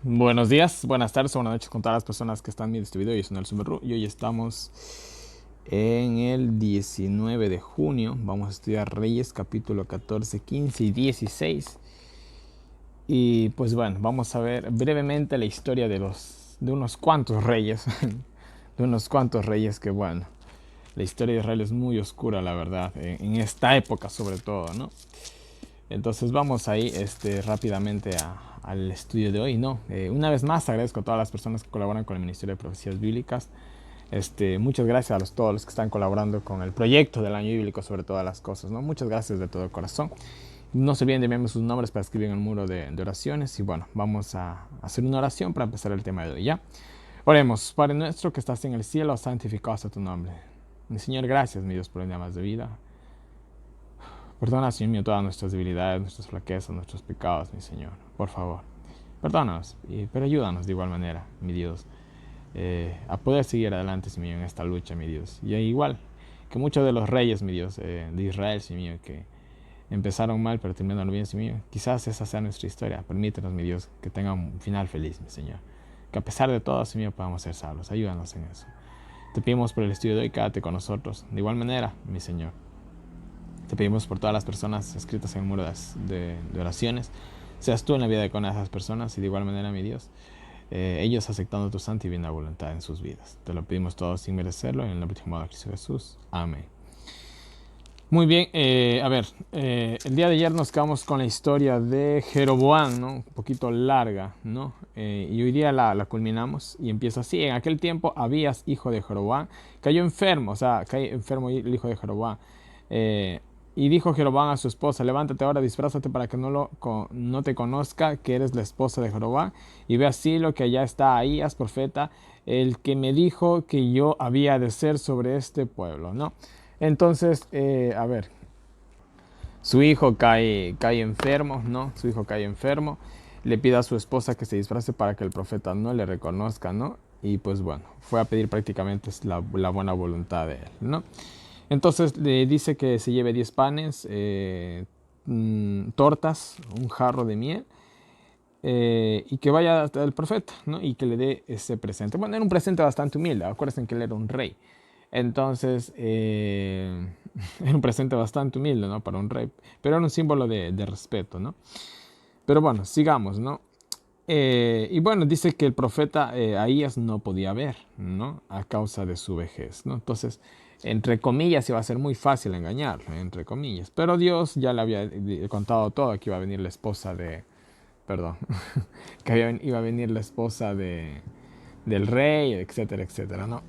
Buenos días, buenas tardes o buenas noches con todas las personas que están viendo este video. Yo soy Nelson Berru y hoy estamos en el 19 de junio. Vamos a estudiar Reyes capítulo 14, 15 y 16. Y pues bueno, vamos a ver brevemente la historia de unos cuantos reyes. De unos cuantos reyes que bueno, la historia de Israel es muy oscura, la verdad, en esta época sobre todo, ¿no? Entonces vamos ahí rápidamente al estudio de hoy, ¿no? Una vez más agradezco a todas las personas que colaboran con el Ministerio de Profecías Bíblicas. Muchas gracias a todos los que están colaborando con el proyecto del año bíblico sobre todas las cosas, ¿no? Muchas gracias de todo corazón. No se olviden de enviarme sus nombres para escribir en el muro de oraciones. Y bueno, vamos a hacer una oración para empezar el tema de hoy, ¿ya? Oremos. Padre nuestro que estás en el cielo, santificado sea tu nombre. Mi Señor, gracias, mi Dios, por el día más de vida. Perdona, Señor mío, todas nuestras debilidades, nuestras flaquezas, nuestros pecados, mi Señor. Por favor, perdónanos, pero ayúdanos de igual manera, mi Dios, a poder seguir adelante, Señor mío, en esta lucha, mi Dios. Y igual que muchos de los reyes, mi Dios, de Israel, Señor mío, que empezaron mal, pero terminaron bien, Señor mío. Quizás esa sea nuestra historia. Permítenos, mi Dios, que tenga un final feliz, mi Señor. Que a pesar de todo, Señor mío, podamos ser salvos. Ayúdanos en eso. Te pedimos por el estudio de hoy, quédate con nosotros. De igual manera, mi Señor. Te pedimos por todas las personas escritas en el muro de oraciones. Seas tú en la vida de con esas personas y de igual manera, mi Dios, ellos aceptando tu santa y buena voluntad en sus vidas. Te lo pedimos todos sin merecerlo, en el nombre de Cristo Jesús. Amén. Muy bien, el día de ayer nos quedamos con la historia de Jeroboam, ¿no? Un poquito larga, ¿no? Y hoy día la culminamos y empieza así. En aquel tiempo Abías, hijo de Jeroboam, cayó enfermo, o sea, cayó enfermo el hijo de Jeroboam. Eh, y dijo Jeroboam a su esposa, levántate ahora, disfrázate para que no te conozca que eres la esposa de Jeroboam. Y ve así lo que allá está Ahías, profeta, el que me dijo que yo había de ser sobre este pueblo, ¿no? Entonces, su hijo cae enfermo, ¿no? Su hijo cae enfermo, le pide a su esposa que se disfrace para que el profeta no le reconozca, ¿no? Y pues bueno, fue a pedir prácticamente la buena voluntad de él, ¿no? Entonces le dice que se lleve 10 panes, tortas, un jarro de miel, y que vaya hasta el profeta, ¿no? Y que le dé ese presente. Bueno, era un presente bastante humilde, acuérdense que él era un rey. Entonces, era un presente bastante humilde, ¿no? Para un rey, pero era un símbolo de respeto, ¿no? Pero bueno, sigamos, ¿no? Y bueno, dice que el profeta Ahías no podía ver, ¿no? A causa de su vejez, ¿no? Entonces, entre comillas, iba a ser muy fácil engañarlo, entre comillas. Pero Dios ya le había contado todo, que iba a venir la esposa de, perdón, iba a venir la esposa del rey, etcétera, etcétera, ¿no?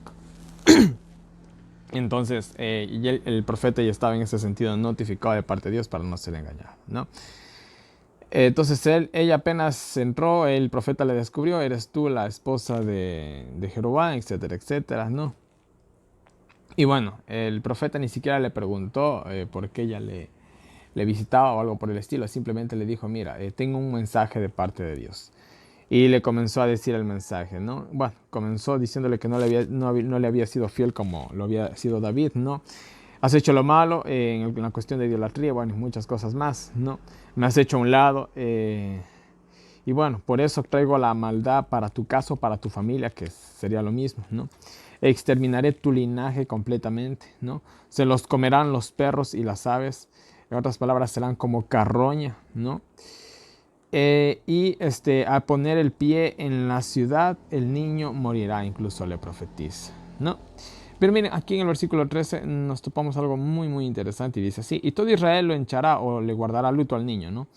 Entonces, el profeta ya estaba en ese sentido notificado de parte de Dios para no ser engañado, ¿no? Entonces ella apenas entró, el profeta le descubrió, eres tú la esposa de Jeroboam, etcétera, etcétera, ¿no? Y bueno, el profeta ni siquiera le preguntó por qué ella le visitaba o algo por el estilo, simplemente le dijo, mira, tengo un mensaje de parte de Dios. Y le comenzó a decir el mensaje, ¿no? Bueno, comenzó diciéndole que no le había sido fiel como lo había sido David, ¿no? Has hecho lo malo en la cuestión de idolatría, bueno, y muchas cosas más, ¿no? Me has hecho a un lado, y bueno, por eso traigo la maldad para tu caso, para tu familia, que sería lo mismo, ¿no? Exterminaré tu linaje completamente, ¿no? Se los comerán los perros y las aves, en otras palabras, serán como carroña, ¿no? A poner el pie en la ciudad, el niño morirá, incluso le profetiza, ¿no? Pero miren, aquí en el versículo 13 nos topamos algo muy, muy interesante y dice así, y todo Israel lo hinchará o le guardará luto al niño, ¿no?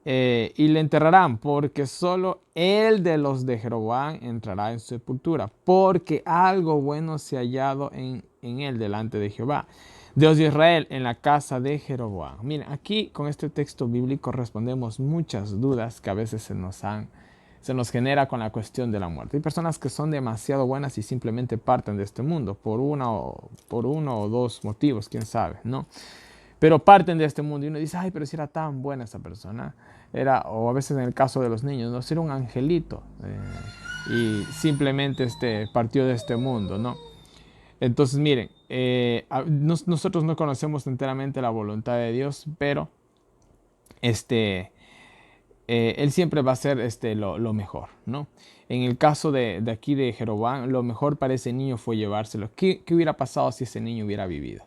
Y le enterrarán, porque solo el de los de Jeroboam entrará en su sepultura, porque algo bueno se ha hallado en él delante de Jehová, Dios de Israel, en la casa de Jeroboam. Miren, aquí con este texto bíblico respondemos muchas dudas que a veces se nos genera con la cuestión de la muerte. Hay personas que son demasiado buenas y simplemente parten de este mundo por uno o dos motivos, quién sabe, ¿no? Pero parten de este mundo y uno dice, ay, pero si era tan buena esa persona, o a veces en el caso de los niños, no, si era un angelito, y simplemente partió de este mundo, ¿no? Entonces, miren, nosotros no conocemos enteramente la voluntad de Dios, pero este, él siempre va a ser lo mejor, ¿no? En el caso de aquí de Jeroboam, lo mejor para ese niño fue llevárselo. ¿Qué hubiera pasado si ese niño hubiera vivido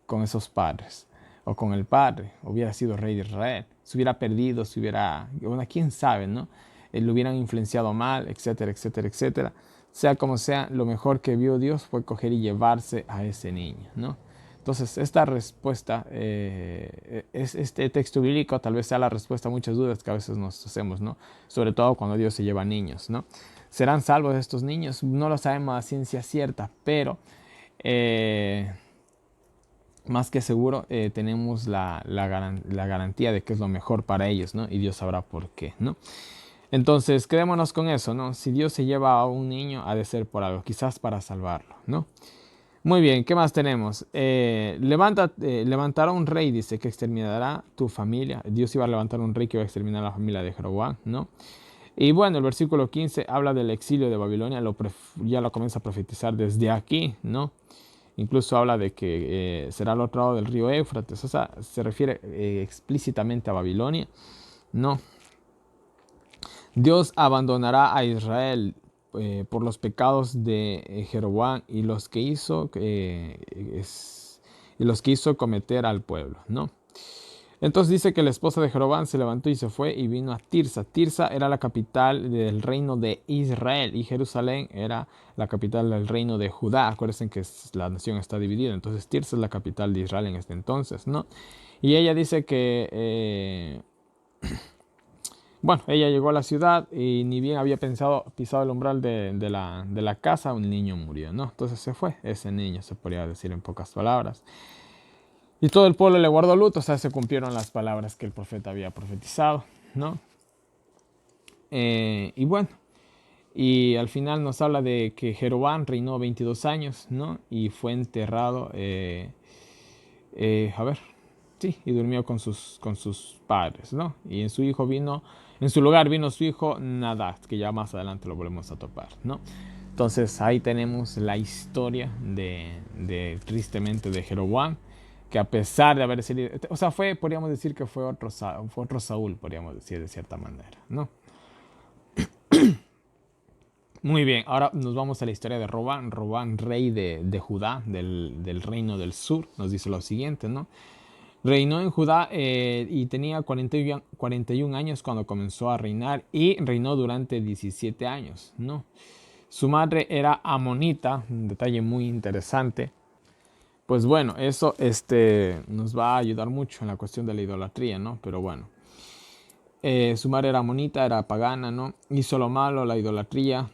con esos padres? O con el padre, hubiera sido rey de Israel. Se hubiera perdido, bueno, quién sabe, ¿no? Lo hubieran influenciado mal, etcétera, etcétera, etcétera. Sea como sea, lo mejor que vio Dios fue coger y llevarse a ese niño, ¿no? Entonces, esta respuesta, este texto bíblico tal vez sea la respuesta a muchas dudas que a veces nos hacemos, ¿no? Sobre todo cuando Dios se lleva a niños, ¿no? ¿Serán salvos estos niños? No lo sabemos a ciencia cierta, pero eh, más que seguro tenemos la garantía de que es lo mejor para ellos, ¿no? Y Dios sabrá por qué, ¿no? Entonces, quedémonos con eso, ¿no? Si Dios se lleva a un niño, ha de ser por algo, quizás para salvarlo, ¿no? Muy bien, ¿qué más tenemos? Levantará un rey, dice, que exterminará tu familia. Dios iba a levantar un rey que iba a exterminar a la familia de Jeroboam, ¿no? Y bueno, el versículo 15 habla del exilio de Babilonia, ya lo comienza a profetizar desde aquí, ¿no? Incluso habla de que será al otro lado del río Éufrates, o sea, se refiere explícitamente a Babilonia, ¿no? Dios abandonará a Israel por los pecados de Jeroboam y los que hizo cometer al pueblo, ¿no? Entonces dice que la esposa de Jeroboam se levantó y se fue y vino a Tirsa. Tirsa era la capital del reino de Israel y Jerusalén era la capital del reino de Judá. Acuérdense que la nación está dividida, entonces Tirsa es la capital de Israel en este entonces, ¿no? Y ella dice que bueno, ella llegó a la ciudad y ni bien había pisado el umbral de la casa, un niño murió, ¿no? Entonces se fue, ese niño, se podría decir en pocas palabras. Y todo el pueblo le guardó luto, o sea, se cumplieron las palabras que el profeta había profetizado, ¿no? Y bueno, y al final nos habla de que Jeroboam reinó 22 años, ¿no? Y fue enterrado, a ver, sí, y durmió con sus padres, ¿no? Y en su lugar vino su hijo Nadab, que ya más adelante lo volvemos a topar, ¿no? Entonces ahí tenemos la historia tristemente, de Jeroboam, que a pesar de haber sido, o sea, podríamos decir que fue otro Saúl, podríamos decir de cierta manera, ¿no? Muy bien, ahora nos vamos a la historia de Robán. Robán, rey de Judá, del reino del sur, nos dice lo siguiente, ¿no? Reinó en Judá y tenía 41 años cuando comenzó a reinar y reinó durante 17 años, ¿no? Su madre era amonita, un detalle muy interesante. Pues bueno, eso nos va a ayudar mucho en la cuestión de la idolatría, ¿no? Pero bueno, su madre era amonita, era pagana, ¿no? Hizo lo malo, la idolatría.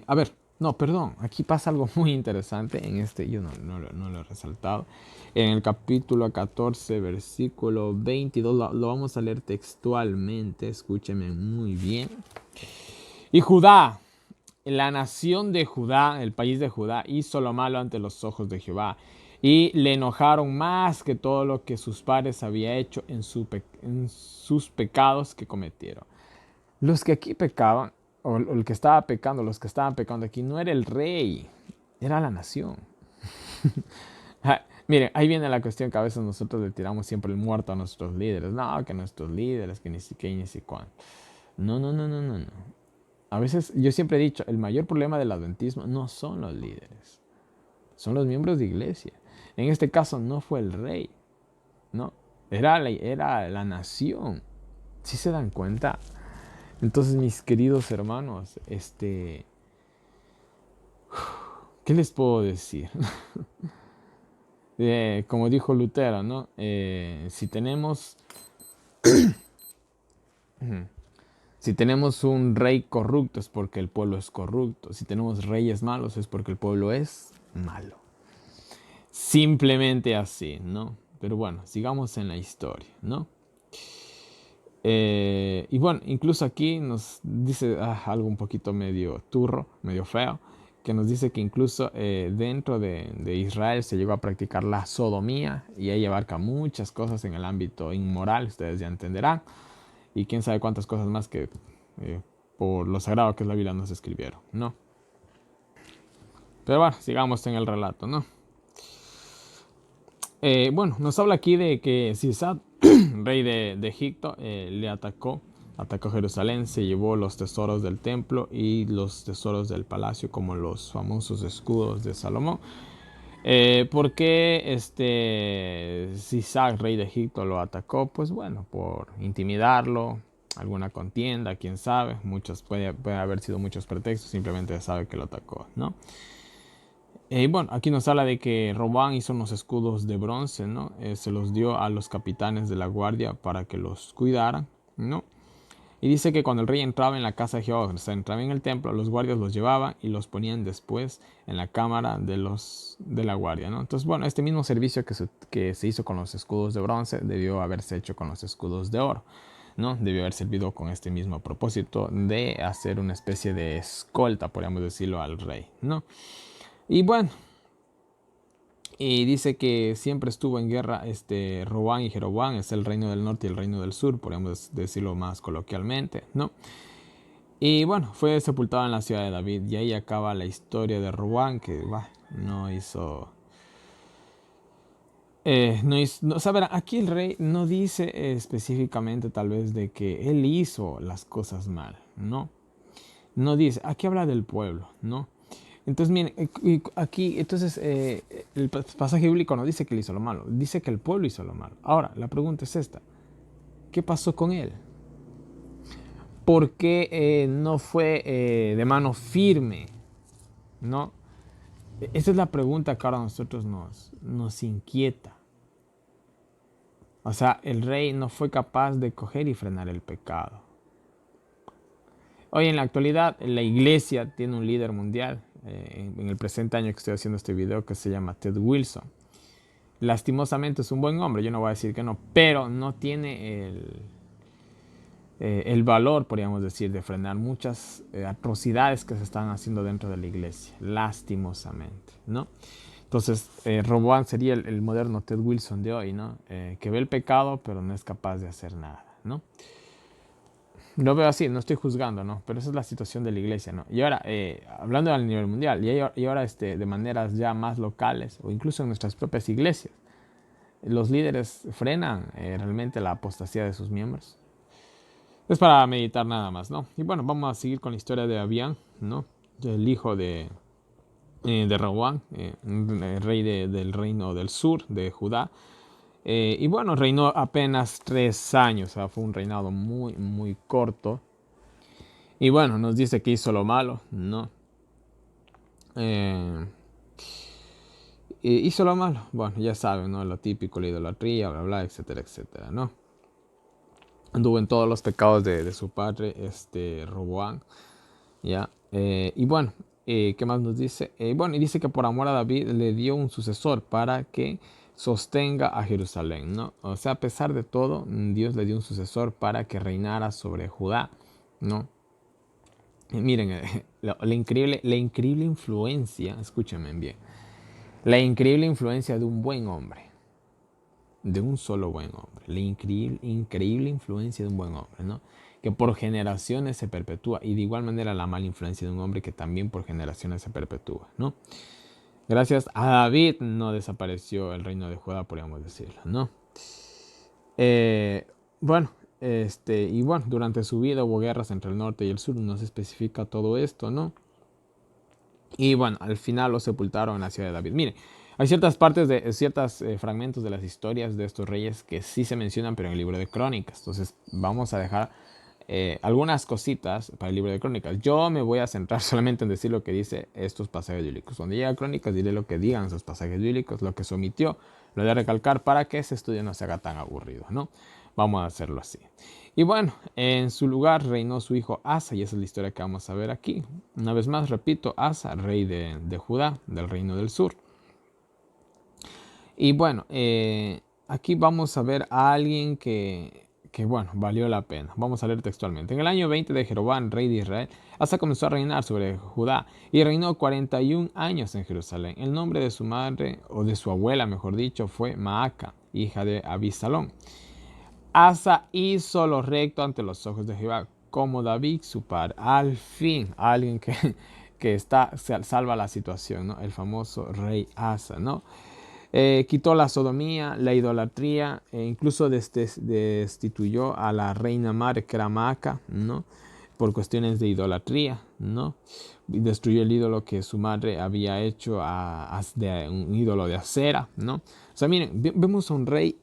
A ver, no, perdón, aquí pasa algo muy interesante en yo no lo he resaltado. En el capítulo 14, versículo 22, lo vamos a leer textualmente, escúcheme muy bien. Y Judá, la nación de Judá, el país de Judá, hizo lo malo ante los ojos de Jehová. Y le enojaron más que todo lo que sus padres había hecho en sus pecados que cometieron. Los que aquí pecaban, o el que estaba pecando, los que estaban pecando aquí, no era el rey, era la nación. Miren, ahí viene la cuestión que a veces nosotros le tiramos siempre el muerto a nuestros líderes. No, que nuestros líderes, que ni siquiera ni si cuándo. No, no, no, no, no, no. A veces yo siempre he dicho, el mayor problema del adventismo no son los líderes, son los miembros de iglesia. En este caso no fue el rey, no, era la nación. ¿Sí se dan cuenta? Entonces, mis queridos hermanos, ¿qué les puedo decir? Como dijo Lutero, ¿no? Si tenemos un rey corrupto es porque el pueblo es corrupto. Si tenemos reyes malos es porque el pueblo es malo. Simplemente así, ¿no? Pero bueno, sigamos en la historia, ¿no? Y bueno, incluso aquí nos dice algo un poquito medio turro, medio feo, que nos dice que incluso dentro de Israel se llegó a practicar la sodomía y ahí abarca muchas cosas en el ámbito inmoral, ustedes ya entenderán, y quién sabe cuántas cosas más que por lo sagrado que es la Biblia nos escribieron, ¿no? Pero bueno, sigamos en el relato, ¿no? Bueno, nos habla aquí de que rey de Egipto, le atacó Jerusalén, se llevó los tesoros del templo y los tesoros del palacio, como los famosos escudos de Salomón. ¿Por qué Sisac, rey de Egipto, lo atacó? Pues bueno, por intimidarlo, alguna contienda, quién sabe. Puede haber sido muchos pretextos, simplemente sabe que lo atacó, ¿no? Y bueno, aquí nos habla de que Robán hizo unos escudos de bronce, ¿no? Se los dio a los capitanes de la guardia para que los cuidaran, ¿no? Y dice que cuando el rey entraba en la casa de Jehová, o sea, entraba en el templo, los guardias los llevaban y los ponían después en la cámara de la guardia, ¿no? Entonces, bueno, este mismo servicio que se hizo con los escudos de bronce debió haberse hecho con los escudos de oro, ¿no? Debió haber servido con este mismo propósito de hacer una especie de escolta, podríamos decirlo, al rey, ¿no? Y bueno, y dice que siempre estuvo en guerra Robán y Jeroboam, es el reino del norte y el reino del sur, podríamos decirlo más coloquialmente, ¿no? Y bueno, fue sepultado en la ciudad de David y ahí acaba la historia de Robán, que no hizo... o sea, verá, aquí el rey no dice específicamente tal vez de que él hizo las cosas mal, ¿no? No dice, aquí habla del pueblo, ¿no? Entonces, miren, aquí, entonces, el pasaje bíblico no dice que él hizo lo malo, dice que el pueblo hizo lo malo. Ahora, la pregunta es esta, ¿qué pasó con él? ¿Por qué no fue de mano firme? ¿No? Esa es la pregunta que ahora a nosotros nos inquieta. O sea, el rey no fue capaz de coger y frenar el pecado. Hoy en la actualidad la iglesia tiene un líder mundial, en el presente año que estoy haciendo este video, que se llama Ted Wilson. Lastimosamente es un buen hombre, yo no voy a decir que no, pero no tiene el valor, podríamos decir, de frenar muchas atrocidades que se están haciendo dentro de la iglesia, lastimosamente, ¿no? Entonces, Roboam sería el moderno Ted Wilson de hoy, ¿no? Que ve el pecado, pero no es capaz de hacer nada, ¿no? Lo veo así, no estoy juzgando, ¿no? Pero esa es la situación de la iglesia, ¿no? Y ahora, hablando a nivel mundial, y ahora de maneras ya más locales, o incluso en nuestras propias iglesias, los líderes frenan realmente la apostasía de sus miembros. Es para meditar nada más, ¿no? Y bueno, vamos a seguir con la historia de Abián, ¿no? El hijo de Roboam, rey del reino del sur de Judá. Y bueno, reinó apenas 3 años, o sea, fue un reinado muy, muy corto. Y bueno, nos dice que hizo lo malo, ¿no? Hizo lo malo, bueno, ya saben, ¿no? Lo típico, la idolatría, bla, bla, etcétera, etcétera, ¿no? Anduvo en todos los pecados de su padre, Roboam, ¿ya? Y bueno, ¿qué más nos dice? Bueno, y dice que por amor a David le dio un sucesor para que sostenga a Jerusalén, ¿no? O sea, a pesar de todo, Dios le dio un sucesor para que reinara sobre Judá, ¿no? Miren, la increíble influencia, escúchenme bien, la increíble influencia de un buen hombre, de un solo buen hombre, la increíble influencia de un buen hombre, ¿no? Que por generaciones se perpetúa, y de igual manera la mala influencia de un hombre que también por generaciones se perpetúa, ¿no? Gracias a David no desapareció el reino de Judá, podríamos decirlo, ¿no? Bueno, y bueno, durante su vida hubo guerras entre el norte y el sur, no se especifica todo esto, ¿no? Y bueno, al final lo sepultaron en la ciudad de David. Miren, hay ciertas partes ciertos fragmentos de las historias de estos reyes que sí se mencionan, pero en el libro de Crónicas. Entonces vamos a dejar algunas cositas para el libro de Crónicas. Yo me voy a centrar solamente en decir lo que dice estos pasajes bíblicos. Cuando llegue a Crónicas diré lo que digan esos pasajes bíblicos, lo que se omitió, lo voy a recalcar para que ese estudio no se haga tan aburrido, ¿no? Vamos a hacerlo así. Y bueno, en su lugar reinó su hijo Asa, y esa es la historia que vamos a ver aquí. Una vez más, repito, Asa, rey de Judá, del reino del sur. Y bueno, aquí vamos a ver a alguien que, bueno, valió la pena. Vamos a leer textualmente. En el año 20 de Jeroboam, rey de Israel, Asa comenzó a reinar sobre Judá y reinó 41 años en Jerusalén. El nombre de su madre, o de su abuela, mejor dicho, fue Maaca, hija de Abisalón. Asa hizo lo recto ante los ojos de Jehová, como David su padre. Al fin, alguien que salva la situación, ¿no? El famoso rey Asa, ¿no? Quitó la sodomía, la idolatría, incluso destituyó a la reina madre que era Maaca, ¿no? Por cuestiones de idolatría, ¿no? Y destruyó el ídolo que su madre había hecho de un ídolo de acera, ¿no? O sea, miren, vemos a un rey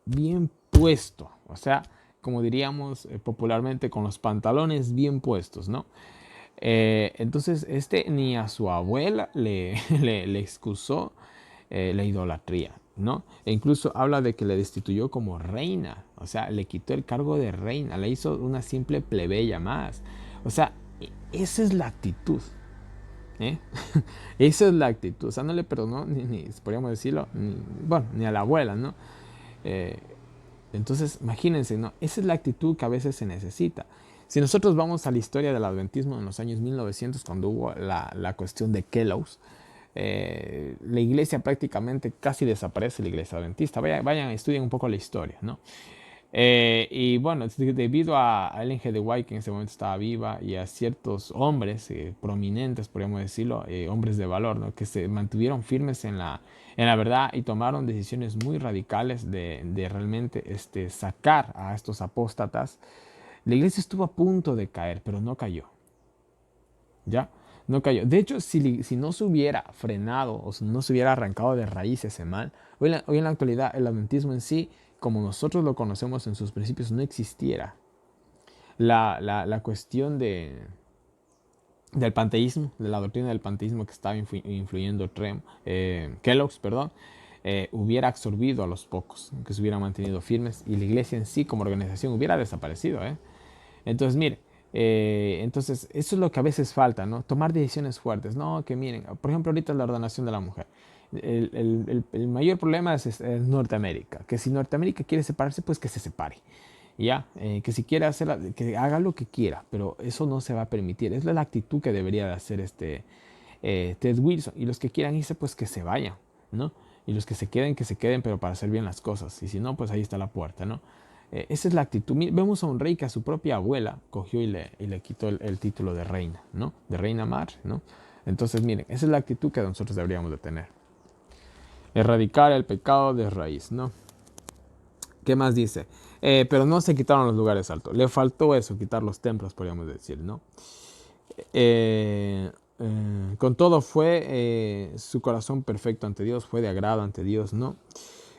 bien puesto, o sea, como diríamos popularmente, con los pantalones bien puestos, ¿no? Entonces, ni a su abuela le excusó la idolatría, ¿no? E incluso habla de que le destituyó como reina, o sea, le quitó el cargo de reina, le hizo una simple plebeya más. O sea, esa es la actitud, ¿eh? Esa es la actitud, o sea, no le perdonó ni podríamos decirlo, bueno, ni a la abuela, ¿no? Eh, entonces, imagínense, ¿no? Esa es la actitud que a veces se necesita. Si nosotros vamos a la historia del adventismo en los años 1900, cuando hubo la cuestión de Kellogg's, la iglesia prácticamente casi desaparece, la iglesia adventista. Vayan, estudien un poco la historia, ¿no? Y bueno, debido a Ellen G. de White, que en ese momento estaba viva, y a ciertos hombres prominentes, podríamos decirlo, hombres de valor, ¿no? Que se mantuvieron firmes en la verdad y tomaron decisiones muy radicales de realmente sacar a estos apóstatas. La iglesia estuvo a punto de caer, pero no cayó. ¿Ya? No cayó. De hecho, si no se hubiera frenado o si no se hubiera arrancado de raíz ese mal, hoy en la actualidad el adventismo en sí, como nosotros lo conocemos en sus principios, no existiera. La cuestión del panteísmo, de la doctrina del panteísmo que estaba influyendo Kellogg's, perdón, hubiera absorbido a los pocos, que se hubieran mantenido firmes y la iglesia en sí como organización hubiera desaparecido. Entonces, mire, entonces eso es lo que a veces falta, ¿no? Tomar decisiones fuertes, ¿no? Que miren, por ejemplo, ahorita la ordenación de la mujer. El mayor problema es Norteamérica, que si Norteamérica quiere separarse, pues que se separe. Ya, que si quiere hacer, que haga lo que quiera, pero eso no se va a permitir. Es la actitud que debería de hacer Ted Wilson. Y los que quieran irse, pues que se vayan, ¿no? Y los que se queden, pero para hacer bien las cosas. Y si no, pues ahí está la puerta, ¿no? Esa es la actitud. Vemos a un rey que a su propia abuela cogió y le quitó el título de reina, ¿no? De reina madre, ¿no? Entonces, miren, esa es la actitud que nosotros deberíamos de tener. Erradicar el pecado de raíz, ¿no? ¿Qué más dice? Pero no se quitaron los lugares altos. Le faltó eso, quitar los templos, podríamos decir, ¿no? Con todo fue su corazón perfecto ante Dios, fue de agrado ante Dios, ¿no?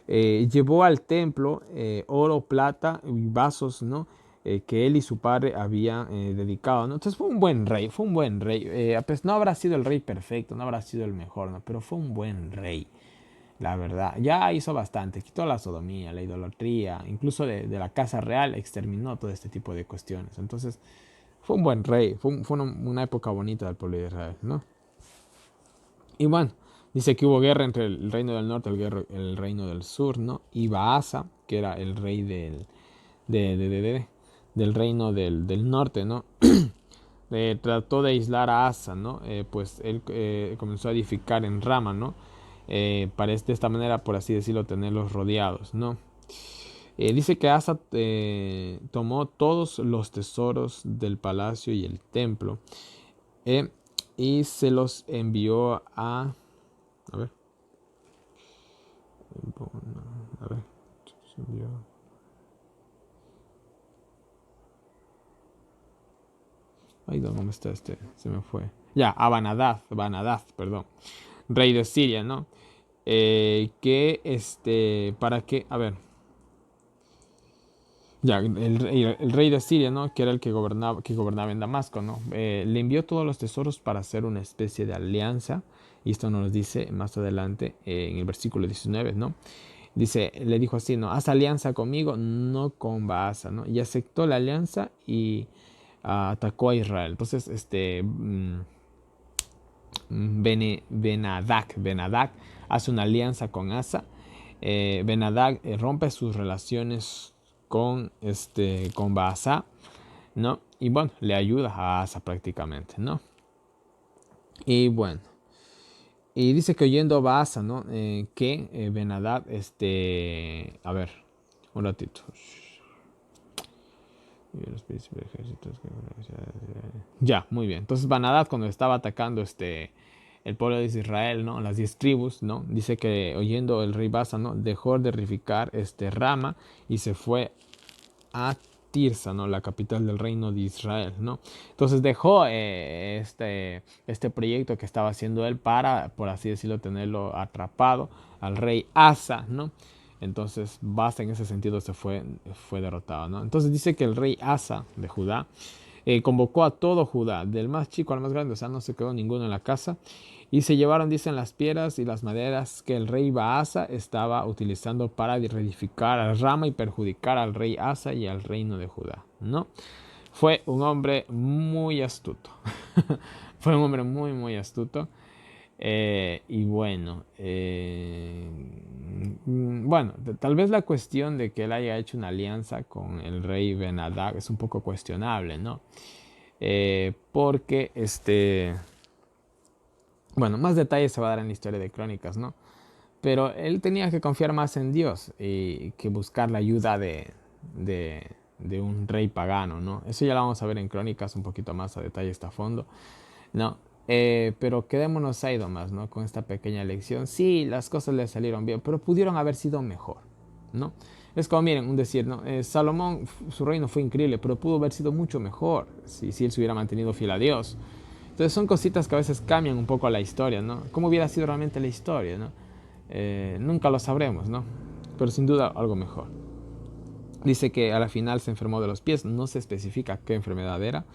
Llevó al templo oro, plata y vasos, ¿no? Que él y su padre habían dedicado, ¿no? Entonces fue un buen rey, fue un buen rey. Pues no habrá sido el rey perfecto, no habrá sido el mejor, ¿no? Pero fue un buen rey. La verdad, ya hizo bastante, quitó la sodomía, la idolatría, incluso de la casa real exterminó todo este tipo de cuestiones. Entonces, fue un buen rey, fue una época bonita del pueblo de Israel, ¿no? Y bueno, dice que hubo guerra entre el reino del norte y el reino del sur, ¿no? Y Baasa, que era el rey del reino del norte, ¿no? Trató de aislar a Asa, ¿no? Pues él comenzó a edificar en Rama, ¿no? Para de esta manera, por así decirlo, tenerlos rodeados, ¿no? Dice que Asa tomó todos los tesoros del palacio y el templo eh, y se los envió a ver, a ver, se envió. Ay, ¿dónde está este? Se me fue. Ya, a Banadad, perdón, rey de Siria, ¿no? Para que, a ver, ya, el rey de Siria, ¿no? Que era el que gobernaba en Damasco, ¿no? Le envió todos los tesoros para hacer una especie de alianza. Y esto nos dice más adelante en el versículo 19, ¿no? Dice, le dijo así, ¿no? Haz alianza conmigo, no con Baasa, ¿no? Y aceptó la alianza y atacó a Israel. Entonces, Benadak hace una alianza con Asa. Benadak rompe sus relaciones con Baasa, ¿no? Y bueno, le ayuda a Asa prácticamente, ¿no? Y bueno, y dice que oyendo Baasa, ¿no? Que Benadad, a ver, un ratito. Ya, muy bien. Entonces Benadad cuando estaba atacando el pueblo de Israel, ¿no? Las 10 tribus, ¿no? Dice que oyendo el rey Baasa, ¿no? Dejó de reedificar Rama y se fue a Tirsa, ¿no? La capital del reino de Israel, ¿no? Entonces dejó este proyecto que estaba haciendo él para, por así decirlo, tenerlo atrapado al rey Asa, ¿no? Entonces Baasa en ese sentido fue derrotado, ¿no? Entonces dice que el rey Asa de Judá convocó a todo Judá, del más chico al más grande, o sea, no se quedó ninguno en la casa. Y se llevaron, dicen, las piedras y las maderas que el rey Baasa estaba utilizando para reedificar a Rama y perjudicar al rey Asa y al reino de Judá, ¿no? Fue un hombre muy astuto. Fue un hombre muy, muy astuto. Y bueno, bueno, tal vez la cuestión de que él haya hecho una alianza con el rey Ben-Hadad es un poco cuestionable, ¿no? Porque bueno, más detalles se va a dar en la historia de Crónicas, ¿no? Pero él tenía que confiar más en Dios y que buscar la ayuda de un rey pagano, ¿no? Eso ya lo vamos a ver en Crónicas un poquito más a detalle, está a fondo, ¿no? Pero quedémonos ahí nomás, ¿no? Con esta pequeña lección. Sí, las cosas le salieron bien, pero pudieron haber sido mejor, ¿no? Es como, miren, un decir, ¿no? Salomón, su reino fue increíble, pero pudo haber sido mucho mejor si él se hubiera mantenido fiel a Dios. Entonces son cositas que a veces cambian un poco la historia, ¿no? ¿Cómo hubiera sido realmente la historia, ¿no? Nunca lo sabremos, ¿no? Pero sin duda algo mejor. Dice que a la final se enfermó de los pies, no se especifica qué enfermedad era.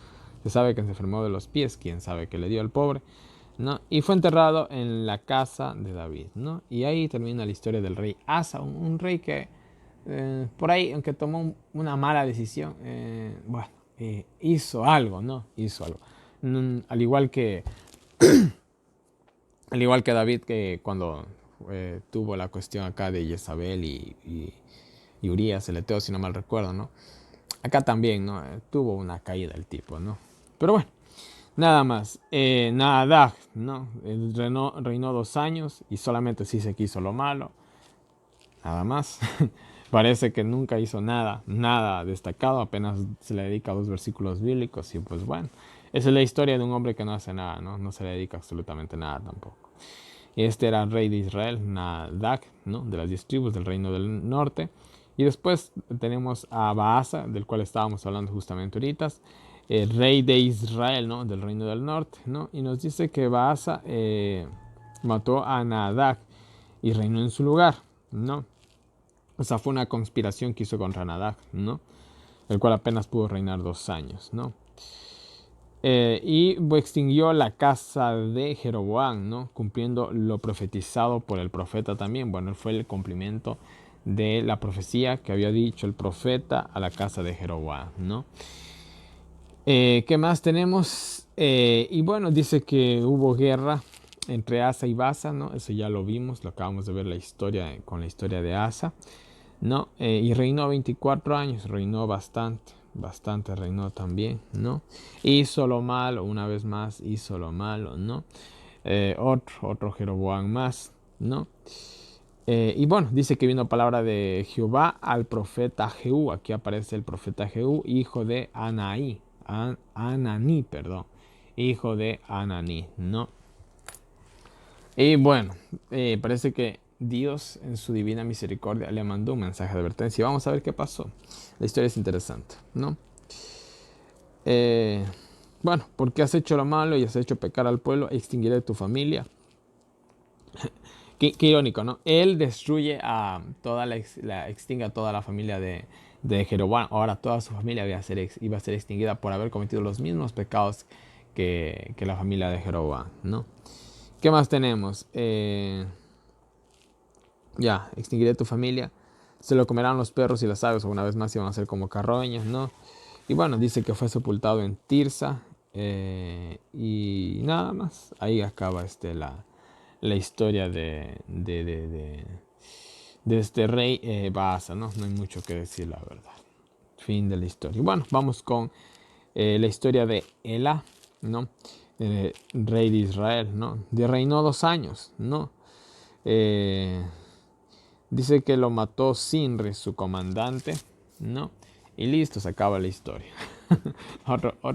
Se sabe que se enfermó de los pies, quién sabe qué le dio al pobre, ¿no? Y fue enterrado en la casa de David, ¿no? Y ahí termina la historia del rey Asa, un rey que por ahí, aunque tomó una mala decisión, bueno, hizo algo, ¿no? Hizo algo. Al igual que David, que cuando tuvo la cuestión acá de Jezabel y Urías, el Eteo, si no mal recuerdo, ¿no? Acá también, ¿no? Tuvo una caída el tipo, ¿no? Pero bueno, nada más. Nadab, ¿no? Él reinó 2 años y solamente sí se quiso lo malo. Nada más. Parece que nunca hizo nada destacado, apenas se le dedica a 2 versículos bíblicos y pues bueno, esa es la historia de un hombre que no hace nada, ¿no? No se le dedica absolutamente nada tampoco. Este era el rey de Israel, Nadab, ¿no? De las 10 tribus del reino del norte. Y después tenemos a Baasa, del cual estábamos hablando justamente ahorita, el rey de Israel, ¿no? Del reino del norte, ¿no? Y nos dice que Baasa mató a Nadab y reinó en su lugar, ¿no? O sea, fue una conspiración que hizo contra Nadab, ¿no? El cual apenas pudo reinar 2 años, ¿no? Y extinguió la casa de Jeroboam, ¿no? Cumpliendo lo profetizado por el profeta también. Bueno, fue el cumplimiento de la profecía que había dicho el profeta a la casa de Jeroboam, ¿no? ¿Qué más tenemos? Y bueno, dice que hubo guerra entre Asa y Baasa, ¿no? Eso ya lo vimos, lo acabamos de ver la historia con la historia de Asa, ¿no? Y reinó 24 años, reinó bastante reinó también, ¿no? Hizo lo malo, una vez más hizo lo malo, ¿no? Otro Jeroboam más, ¿no? Y bueno, dice que vino palabra de Jehová al profeta Jehú. Aquí aparece el profeta Jehú, hijo de Ananí, perdón. Hijo de Ananí, ¿no? Y bueno, parece que Dios en su divina misericordia le mandó un mensaje de advertencia. Y vamos a ver qué pasó. La historia es interesante, ¿no? Bueno, porque has hecho lo malo y has hecho pecar al pueblo, extinguiré tu familia. Qué irónico, ¿no? Él destruye a extingue a toda la familia de Jeroboam. Ahora toda su familia iba a ser extinguida por haber cometido los mismos pecados que la familia de Jeroboam, ¿no? ¿Qué más tenemos? Ya, extinguiré tu familia. Se lo comerán los perros y las aves, o una vez más iban a ser como carroñas, ¿no? Y bueno, dice que fue sepultado en Tirsa. Y nada más. Ahí acaba la historia de este rey Baasa, ¿no? No hay mucho que decir, la verdad. Fin de la historia. Y bueno, vamos con la historia de Ela, ¿no? Rey de Israel, ¿no? De reinó 2 años, ¿no? Dice que lo mató Sinri, su comandante, ¿no? Y listo, se acaba la historia.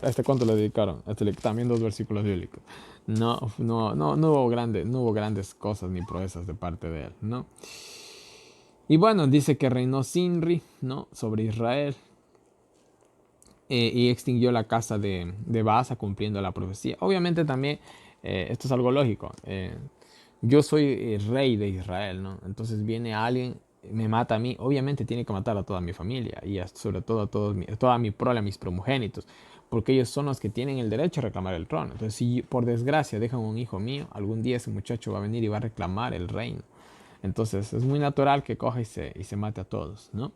¿Este cuánto le dedicaron? También 2 versículos bíblicos. No hubo grandes cosas ni proezas de parte de él, ¿no? Y bueno, dice que reinó Sinri, ¿no? Sobre Israel. Y extinguió la casa de Baasa cumpliendo la profecía. Obviamente también, esto es algo lógico. Yo soy rey de Israel, ¿no? Entonces viene alguien, me mata a mí, obviamente tiene que matar a toda mi familia y sobre todo a toda mi prole, a mis primogénitos, porque ellos son los que tienen el derecho a reclamar el trono. Entonces, si por desgracia dejan un hijo mío, algún día ese muchacho va a venir y va a reclamar el reino. Entonces, es muy natural que coja y se mate a todos, ¿no?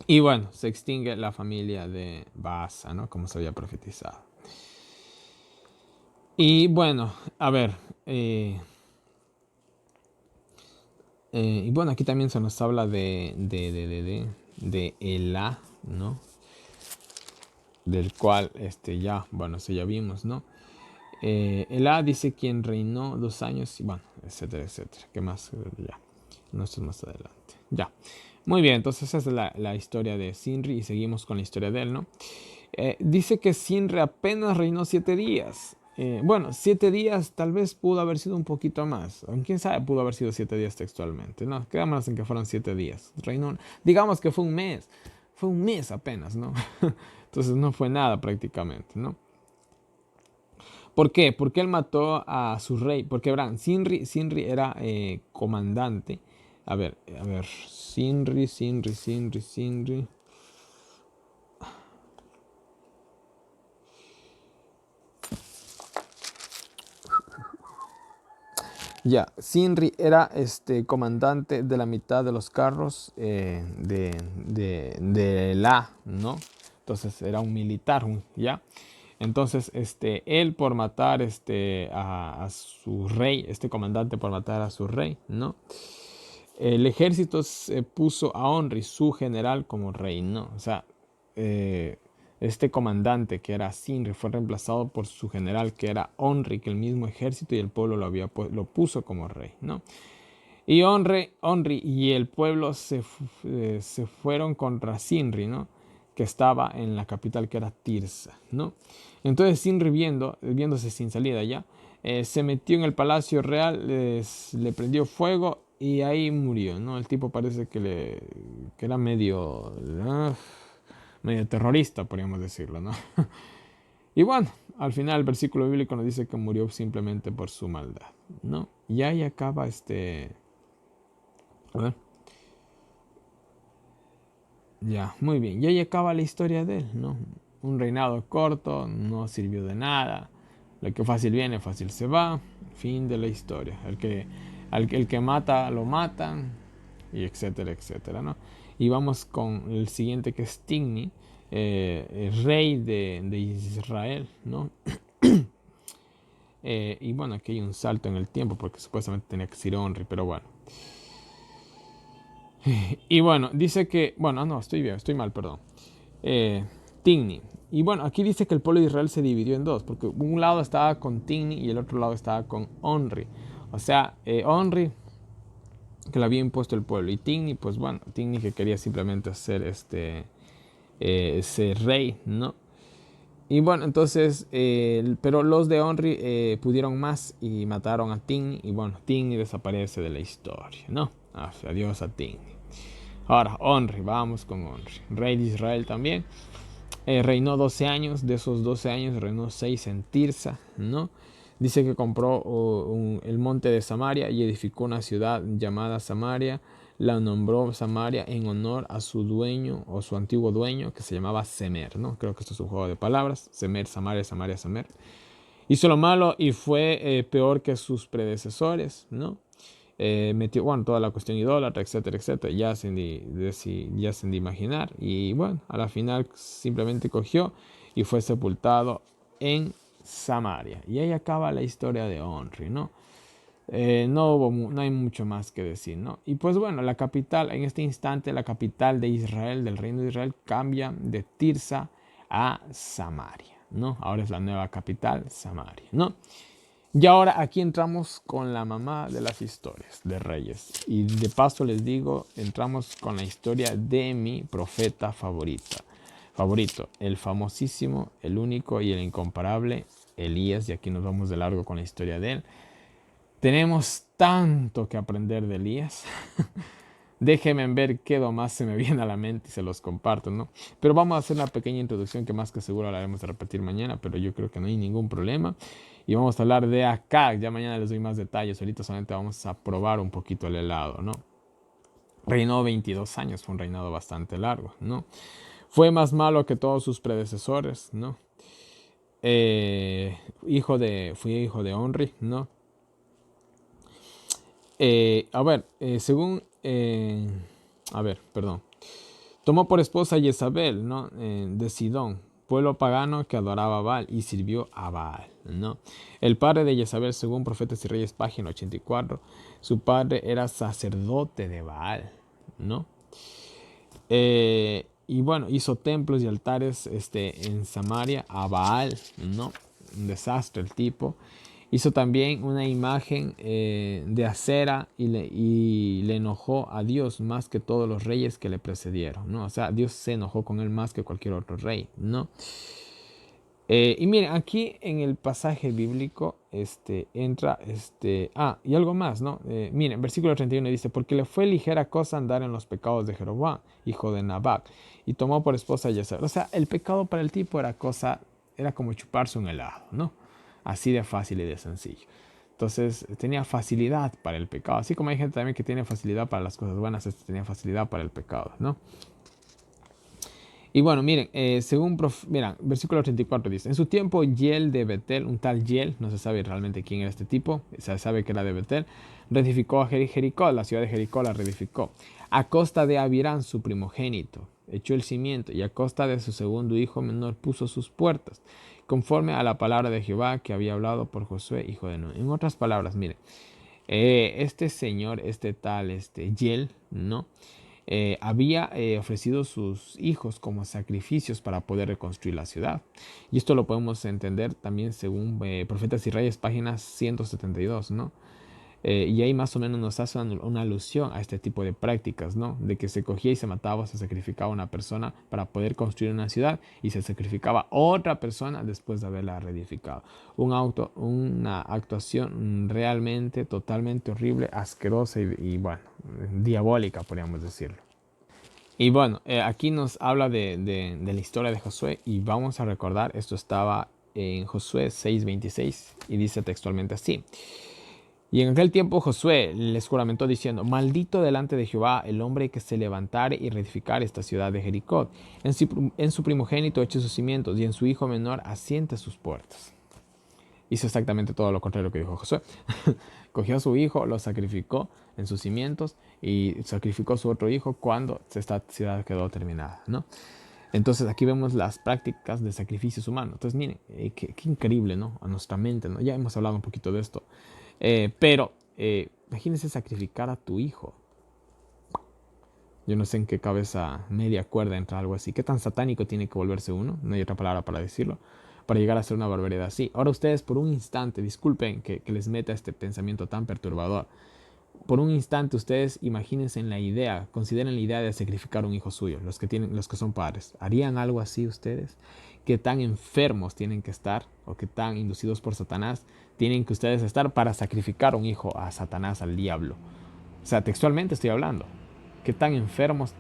Y bueno, se extingue la familia de Baasa, ¿no? Como se había profetizado. Y bueno, a ver, y bueno, aquí también se nos habla de Elá, ¿no? Del cual, ya, bueno, eso ya vimos, ¿no? Elá dice quien reinó 2 años, y bueno, etcétera, etcétera. ¿Qué más? Ya, no, esto es más adelante. Ya. Muy bien, entonces esa es la historia de Sinri y seguimos con la historia de él, ¿no? Dice que Sinri apenas reinó 7 días. Bueno, 7 días tal vez pudo haber sido un poquito más. Quién sabe, pudo haber sido 7 días textualmente. No, quedamos en que fueron 7 días. Reinó, digamos que fue un mes. Fue un mes apenas, ¿no? Entonces no fue nada prácticamente, ¿no? ¿Por qué? Porque él mató a su rey. Porque verán, Sinri era comandante. A ver, Sinri. Ya, Sinri era comandante de la mitad de los carros de la, ¿no? Entonces era un militar, ¿ya? Entonces, él por matar a su rey, este comandante por matar a su rey, ¿no? El ejército se puso a Onri, su general, como rey, ¿no? O sea, este comandante que era Sinri fue reemplazado por su general que era Onri, que el mismo ejército y el pueblo lo puso como rey, ¿no? Y Onri y el pueblo se fueron contra Sinri, ¿no? Que estaba en la capital que era Tirsa, ¿no? Entonces Sinri viéndose sin salida ya, se metió en el palacio real, le prendió fuego y ahí murió, ¿no? El tipo parece que era medio terrorista, podríamos decirlo, ¿no? Y bueno, al final el versículo bíblico nos dice que murió simplemente por su maldad, ¿no? Y ahí acaba a ver. Ya, muy bien. Y ahí acaba la historia de él, ¿no? Un reinado corto, no sirvió de nada. Lo que fácil viene, fácil se va. Fin de la historia. El que mata, lo matan. Y etcétera, etcétera, ¿no? Y vamos con el siguiente que es Tigni, el rey de Israel, ¿no? Y bueno, aquí hay un salto en el tiempo porque supuestamente tenía que ser Onri, pero bueno. Y bueno, dice que, bueno, no, estoy bien, estoy mal, perdón. Tigni. Y bueno, aquí dice que el pueblo de Israel se dividió en dos, porque un lado estaba con Tigni y el otro lado estaba con Onri. O sea, Onri, que le había impuesto el pueblo, y Tigni, pues bueno, Tigni que quería simplemente ser ese rey, ¿no? Y bueno, entonces, pero los de Onri pudieron más y mataron a Tigni, y bueno, Tigni desaparece de la historia, ¿no? Adiós a Tigni. Ahora, Onri, vamos con Onri, rey de Israel también. Reinó 12 años, de esos 12 años reinó 6 en Tirsa, ¿no? Dice que compró el monte de Samaria y edificó una ciudad llamada Samaria. La nombró Samaria en honor a su dueño o su antiguo dueño que se llamaba Semer, ¿no? Creo que esto es un juego de palabras. Semer, Samaria, Samaria, Semer. Hizo lo malo y fue peor que sus predecesores, ¿no? Metió, bueno, toda la cuestión idólatra, etcétera, etcétera, ya sin de imaginar. Y bueno, a la final simplemente cogió y fue sepultado en Samaria. Y ahí acaba la historia de Onri, ¿no? No hay mucho más que decir, ¿no? Y pues bueno, la capital, en este instante, la capital de Israel, del reino de Israel, cambia de Tirsa a Samaria, ¿no? Ahora es la nueva capital, Samaria, ¿no? Y ahora aquí entramos con la mamá de las historias de reyes. Y de paso les digo, entramos con la historia de mi profeta favorita. favorito, el famosísimo, el único y el incomparable Elías. Y aquí nos vamos de largo con la historia de él. Tenemos tanto que aprender de Elías. Déjenme ver qué más se me viene a la mente y se los comparto, ¿no? Pero vamos a hacer una pequeña introducción que más que seguro la haremos de repetir mañana, pero yo creo que no hay ningún problema. Y vamos a hablar de acá. Ya mañana les doy más detalles. Ahorita solamente vamos a probar un poquito el helado, ¿no? Reinó 22 años, fue un reinado bastante largo, ¿no? Fue más malo que todos sus predecesores, ¿no? Fui hijo de Onri, ¿no? Perdón. Tomó por esposa a Jezabel, ¿no? De Sidón, pueblo pagano que adoraba a Baal y sirvió a Baal, ¿no? El padre de Jezabel, según Profetas y Reyes, página 84, su padre era sacerdote de Baal, ¿no? Y bueno, hizo templos y altares en Samaria a Baal, ¿no? Un desastre el tipo. Hizo también una imagen de acera y le enojó a Dios más que todos los reyes que le precedieron, ¿no? O sea, Dios se enojó con él más que cualquier otro rey, ¿no? Y miren, aquí en el pasaje bíblico entra, y algo más, ¿no? Miren, versículo 31 dice, porque le fue ligera cosa andar en los pecados de Jeroboam, hijo de Nabat, y tomó por esposa a Jezabel. O sea, el pecado para el tipo era como chuparse un helado, ¿no? Así de fácil y de sencillo. Entonces, tenía facilidad para el pecado. Así como hay gente también que tiene facilidad para las cosas buenas, tenía facilidad para el pecado, ¿no? Y bueno, miren, versículo 34 dice, en su tiempo Yel de Betel, un tal Yel, no se sabe realmente quién era este tipo, se sabe que era de Betel, reedificó a Jericó, la ciudad de Jericó la reedificó, a costa de Abirán, su primogénito, echó el cimiento, y a costa de su segundo hijo menor puso sus puertas, conforme a la palabra de Jehová que había hablado por Josué, hijo de Nun. En otras palabras, miren, este señor, Yel, ¿no? Había ofrecido sus hijos como sacrificios para poder reconstruir la ciudad. Y esto lo podemos entender también según Profetas y Reyes, página 172, ¿no? Y ahí más o menos nos hace una alusión a este tipo de prácticas, ¿no? De que se cogía y se mataba, se sacrificaba una persona para poder construir una ciudad y se sacrificaba otra persona después de haberla reedificado. Una actuación realmente totalmente horrible, asquerosa y bueno, diabólica, podríamos decirlo. Y bueno, aquí nos habla de la historia de Josué y vamos a recordar, esto estaba en Josué 6:26 y dice textualmente así. Y en aquel tiempo Josué les juramentó diciendo, maldito delante de Jehová el hombre que se levantare y reedificare esta ciudad de Jericó. En su primogénito eche sus cimientos y en su hijo menor asiente sus puertas. Hizo exactamente todo lo contrario que dijo Josué. Cogió a su hijo, lo sacrificó en sus cimientos y sacrificó a su otro hijo cuando esta ciudad quedó terminada, ¿no? Entonces aquí vemos las prácticas de sacrificios humanos. Entonces miren, qué increíble, ¿no? A nuestra mente, ¿no? Ya hemos hablado un poquito de esto. Pero imagínense sacrificar a tu hijo. Yo no sé en qué cabeza media cuerda entra algo así. ¿Qué tan satánico tiene que volverse uno? No hay otra palabra para decirlo. Para llegar a hacer una barbaridad así. Ahora ustedes por un instante, disculpen que les meta este pensamiento tan perturbador. Por un instante ustedes imagínense en la idea, consideren la idea de sacrificar un hijo suyo, los que son padres. ¿Harían algo así ustedes? ¿Qué tan enfermos tienen que estar o qué tan inducidos por Satanás tienen que ustedes estar para sacrificar un hijo a Satanás, al diablo? O sea, textualmente estoy hablando. ¿Qué tan enfermos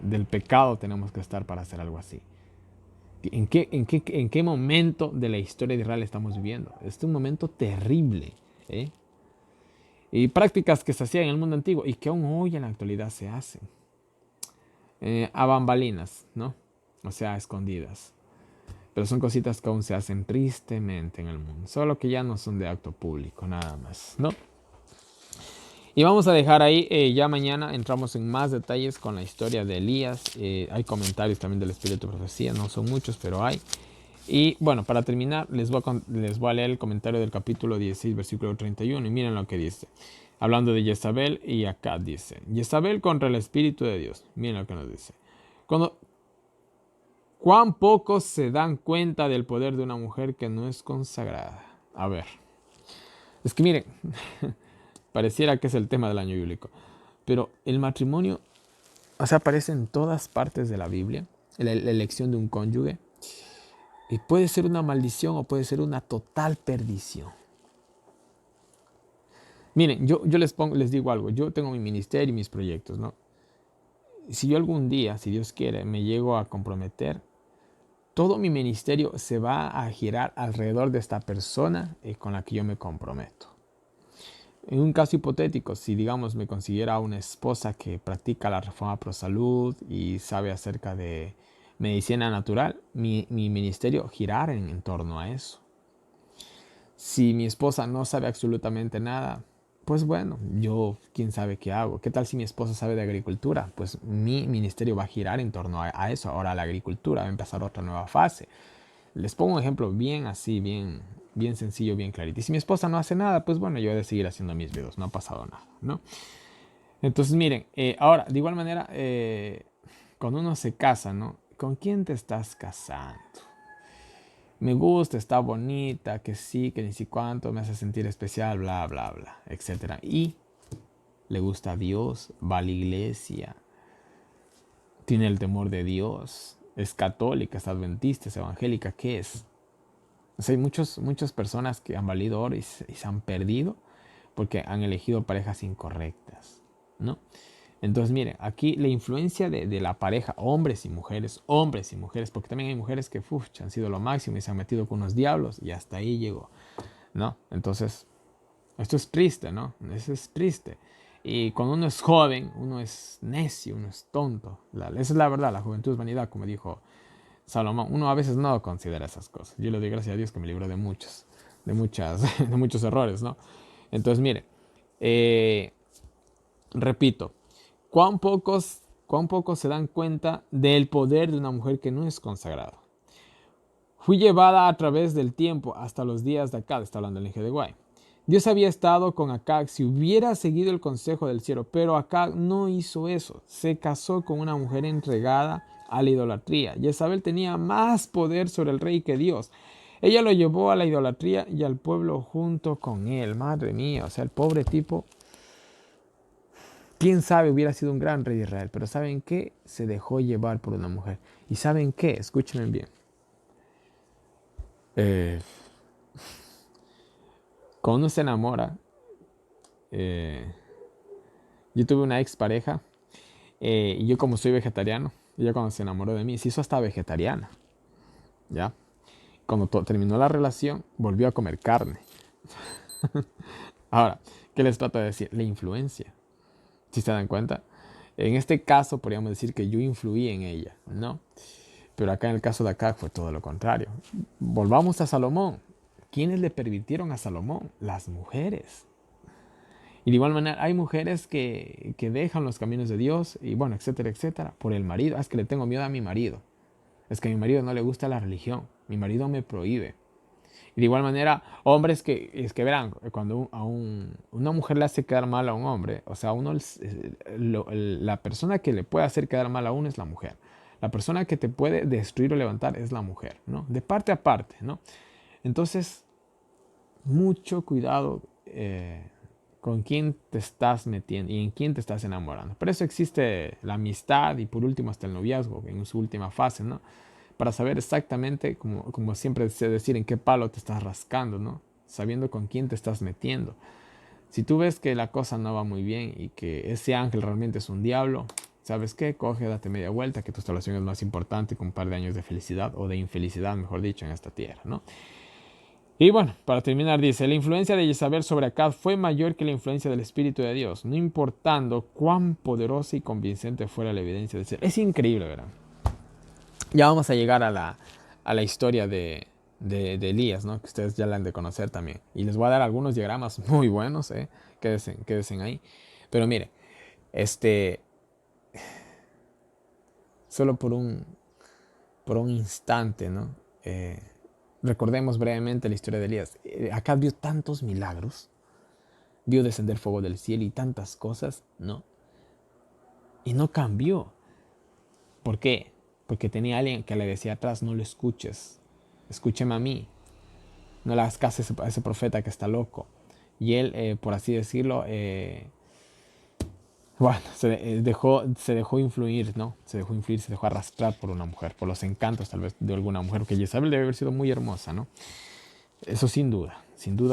del pecado tenemos que estar para hacer algo así? ¿En qué momento de la historia de Israel estamos viviendo? Es un momento terrible, ¿eh? Y prácticas que se hacían en el mundo antiguo y que aún hoy en la actualidad se hacen. A bambalinas, ¿no? O sea, escondidas. Pero son cositas que aún se hacen tristemente en el mundo. Solo que ya no son de acto público, nada más, ¿no? Y vamos a dejar ahí, ya mañana entramos en más detalles con la historia de Elías. Hay comentarios también del Espíritu de Profecía, no son muchos, pero hay. Y bueno, para terminar, les voy a leer el comentario del capítulo 16, versículo 31, y miren lo que dice. Hablando de Jezabel, y acá dice, Jezabel contra el Espíritu de Dios. Miren lo que nos dice. ¿Cuán pocos se dan cuenta del poder de una mujer que no es consagrada? A ver, es que miren, pareciera que es el tema del año bíblico, pero el matrimonio, o sea, aparece en todas partes de la Biblia. la elección de un cónyuge. Y puede ser una maldición o puede ser una total perdición. Miren, yo les digo algo. Yo tengo mi ministerio y mis proyectos, ¿no? Si yo algún día, si Dios quiere, me llego a comprometer, todo mi ministerio se va a girar alrededor de esta persona con la que yo me comprometo. En un caso hipotético, si digamos me consiguiera una esposa que practica la reforma pro salud y sabe acerca de medicina natural, mi ministerio girará en torno a eso. Si mi esposa no sabe absolutamente nada, pues bueno, yo quién sabe qué hago. ¿Qué tal si mi esposa sabe de agricultura? Pues mi ministerio va a girar en torno a eso. Ahora la agricultura va a empezar otra nueva fase. Les pongo un ejemplo bien así, bien sencillo, bien clarito. Y si mi esposa no hace nada, pues bueno, yo he de seguir haciendo mis videos. No ha pasado nada, ¿no? Entonces miren, ahora, de igual manera, cuando uno se casa, ¿no? ¿Con quién te estás casando? Me gusta, está bonita, que sí, que ni si cuánto, me hace sentir especial, bla, bla, bla, etcétera. Y le gusta a Dios, va a la iglesia, tiene el temor de Dios, es católica, es adventista, es evangélica, ¿qué es? O sea, hay muchas personas que han valido oro y se han perdido porque han elegido parejas incorrectas, ¿no? Entonces, miren, aquí la influencia de la pareja, hombres y mujeres, porque también hay mujeres que han sido lo máximo y se han metido con unos diablos y hasta ahí llegó, ¿no? Entonces, esto es triste, ¿no? Eso es triste. Y cuando uno es joven, uno es necio, uno es tonto. Esa es la verdad, la juventud es vanidad, como dijo Salomón. Uno a veces no considera esas cosas. Yo le doy gracias a Dios que me libró de de muchos errores, ¿no? Entonces, mire, repito, cuán pocos se dan cuenta del poder de una mujer que no es consagrada. Fui llevada a través del tiempo hasta los días de Acab, está hablando el Inge de Guay. Dios había estado con Acab si hubiera seguido el consejo del cielo, pero Acab no hizo eso. Se casó con una mujer entregada a la idolatría. Jezabel tenía más poder sobre el rey que Dios. Ella lo llevó a la idolatría y al pueblo junto con él. Madre mía, o sea, el pobre tipo, quién sabe, hubiera sido un gran rey de Israel, pero ¿saben qué? Se dejó llevar por una mujer. ¿Y saben qué? Escúchenme bien. Cuando uno se enamora, yo tuve una expareja y yo como soy vegetariano, ella cuando se enamoró de mí se hizo hasta vegetariana, ¿ya? Cuando terminó la relación, volvió a comer carne. Ahora, ¿qué les trato de decir? La influencia. Si se dan cuenta, en este caso podríamos decir que yo influí en ella, ¿no? Pero acá en el caso de acá fue todo lo contrario. Volvamos a Salomón. ¿Quiénes le permitieron a Salomón? Las mujeres. Y de igual manera hay mujeres que dejan los caminos de Dios y bueno, etcétera, etcétera, por el marido. Es que le tengo miedo a mi marido. Es que a mi marido no le gusta la religión. Mi marido me prohíbe. Y de igual manera, hombres que verán, cuando una mujer le hace quedar mal a un hombre, o sea, la persona que le puede hacer quedar mal a uno es la mujer. La persona que te puede destruir o levantar es la mujer, ¿no? De parte a parte, ¿no? Entonces, mucho cuidado con quién te estás metiendo y en quién te estás enamorando. Por eso existe la amistad y por último hasta el noviazgo en su última fase, ¿no? Para saber exactamente, como siempre sé decir, en qué palo te estás rascando, ¿no? Sabiendo con quién te estás metiendo. Si tú ves que la cosa no va muy bien y que ese ángel realmente es un diablo, ¿sabes qué? Coge, date media vuelta, que tu salvación es más importante que un par de años de felicidad o de infelicidad, mejor dicho, en esta tierra, ¿no? Y bueno, para terminar dice, la influencia de Jezabel sobre Acab fue mayor que la influencia del Espíritu de Dios, no importando cuán poderosa y convincente fuera la evidencia de ser. Es increíble, ¿verdad? Ya vamos a llegar a la historia de Elías, ¿no? Que ustedes ya la han de conocer también. Y les voy a dar algunos diagramas muy buenos, ¿eh? Quédense ahí. Pero mire, solo por un instante, ¿no? Recordemos brevemente la historia de Elías. Acá vio tantos milagros, vio descender fuego del cielo y tantas cosas, ¿no? Y no cambió. ¿Por qué? Porque tenía alguien que le decía atrás, no lo escuches, escúcheme a mí, no le hagas caso a ese profeta que está loco. Y él, por así decirlo, bueno, se dejó influir, ¿no? Se dejó influir, se dejó arrastrar por una mujer, por los encantos tal vez de alguna mujer, que Jezabel debe haber sido muy hermosa, ¿no? Eso sin duda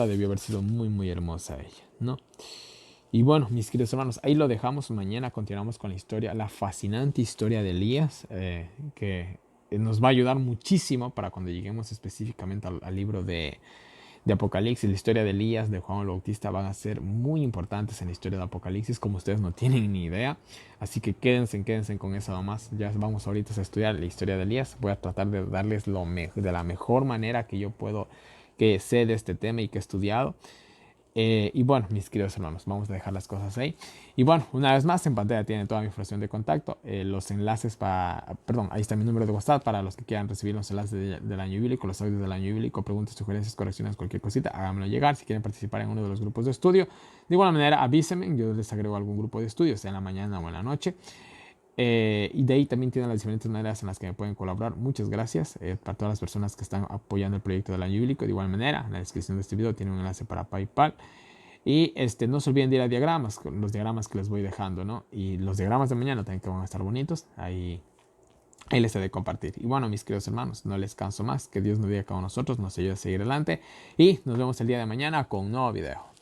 debió haber sido muy, muy hermosa ella, ¿no? Y bueno, mis queridos hermanos, ahí lo dejamos. Mañana continuamos con la historia, la fascinante historia de Elías, que nos va a ayudar muchísimo para cuando lleguemos específicamente al libro de Apocalipsis. La historia de Elías, de Juan el Bautista, van a ser muy importantes en la historia de Apocalipsis, como ustedes no tienen ni idea. Así que quédense con eso nomás. Ya vamos ahorita a estudiar la historia de Elías. Voy a tratar de darles de la mejor manera que yo puedo, que sé de este tema y que he estudiado. Y bueno, mis queridos hermanos, vamos a dejar las cosas ahí. Y bueno, una vez más, en pantalla tienen toda mi información de contacto, los enlaces perdón, ahí está mi número de WhatsApp para los que quieran recibir los enlaces del año bíblico, los audios del año bíblico, preguntas, sugerencias, correcciones, cualquier cosita, háganmelo llegar. Si quieren participar en uno de los grupos de estudio, de igual manera avísenme, yo les agrego algún grupo de estudio, sea en la mañana o en la noche. Y de ahí también tienen las diferentes maneras en las que me pueden colaborar. Muchas gracias para todas las personas que están apoyando el proyecto del año bíblico. De igual manera, en la descripción de este video tiene un enlace para PayPal. Y no se olviden de ir a diagramas, los diagramas que les voy dejando, ¿no? Y los diagramas de mañana también que van a estar bonitos. Ahí les he de compartir. Y bueno, mis queridos hermanos, no les canso más. Que Dios nos diga a cada uno de nosotros, nos ayude a seguir adelante. Y nos vemos el día de mañana con un nuevo video.